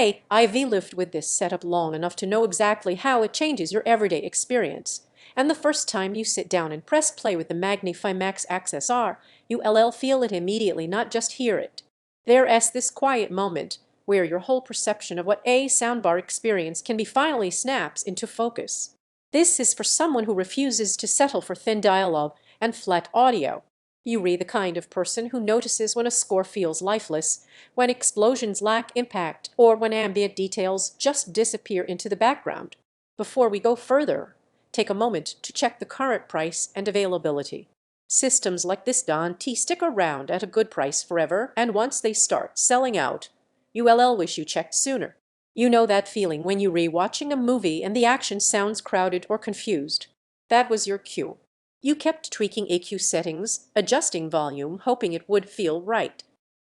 Hey, I've lived with this setup long enough to know exactly how it changes your everyday experience. And the first time you sit down and press play with the MagniFi Max XSR, you'll feel it immediately, not just hear it. There's this quiet moment where your whole perception of what a soundbar experience can be finally snaps into focus. This is for someone who refuses to settle for thin dialogue and flat audio. You're the kind of person who notices when a score feels lifeless, when explosions lack impact, or when ambient details just disappear into the background. Before we go further, take a moment to check the current price and availability. Systems like this don't stick around at a good price forever, and once they start selling out, you'll wish you checked sooner. You know that feeling when you're rewatching a movie and the action sounds crowded or confused. That was your cue. You kept tweaking EQ settings, adjusting volume, hoping it would feel right.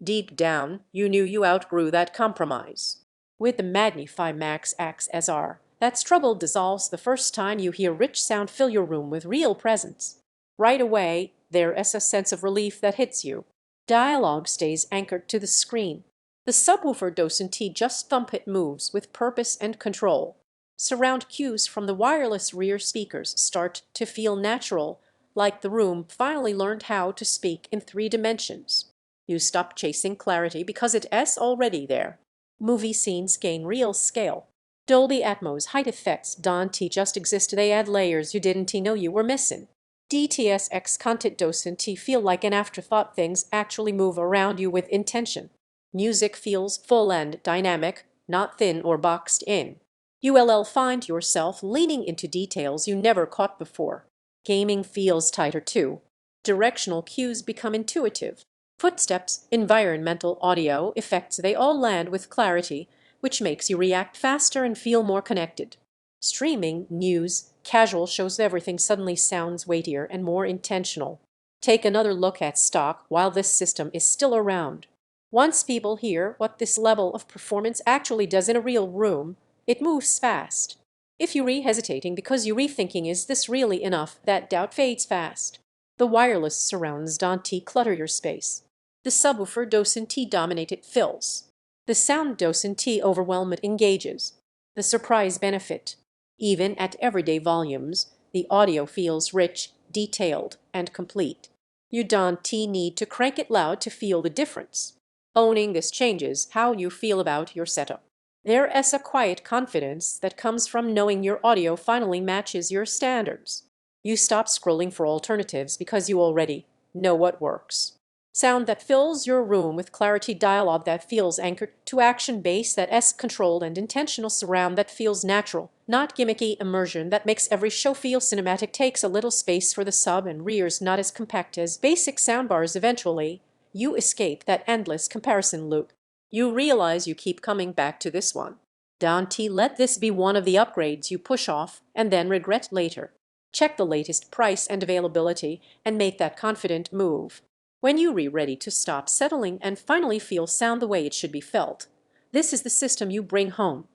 Deep down, you knew you outgrew that compromise. With the MagniFi Max XSR, that trouble dissolves the first time you hear rich sound fill your room with real presence. Right away, there's a sense of relief that hits you. Dialogue stays anchored to the screen. The subwoofer doesn't just thump, it moves with purpose and control. Surround cues from the wireless rear speakers start to feel natural, like the room finally learned how to speak in 3 dimensions. You stop chasing clarity because it's already there. Movie scenes gain real scale. Dolby Atmos height effects don't just exist, they add layers you didn't know you were missing. DTS X content doesn't feel like an afterthought, things actually move around you with intention. Music feels full and dynamic, not thin or boxed in. You'll find yourself leaning into details you never caught before. Gaming feels tighter too. Directional cues become intuitive. Footsteps, environmental audio effects, they all land with clarity, which makes you react faster and feel more connected. Streaming, news, casual shows, everything suddenly sounds weightier and more intentional. Take another look at stock while this system is still around. Once people hear what this level of performance actually does in a real room, it moves fast. If you're hesitating because you're rethinking, is this really enough, that doubt fades fast. The wireless surrounds don't clutter your space. The subwoofer doesn't dominate, it fills. The sound doesn't overwhelm, it engages. The surprise benefit. Even at everyday volumes, the audio feels rich, detailed, and complete. You don't need to crank it loud to feel the difference. Owning this changes how you feel about your setup. There's a quiet confidence that comes from knowing your audio finally matches your standards. You stop scrolling for alternatives because you already know what works. Sound that fills your room with clarity, dialogue that feels anchored to action, bass that's controlled and intentional, surround that feels natural, not gimmicky, immersion that makes every show feel cinematic, takes a little space for the sub and rears, not as compact as basic soundbars. Eventually, you escape that endless comparison loop. You realize you keep coming back to this one. Don't let this be one of the upgrades you push off and then regret later. Check the latest price and availability and make that confident move. When you're ready to stop settling and finally feel sound the way it should be felt, this is the system you bring home.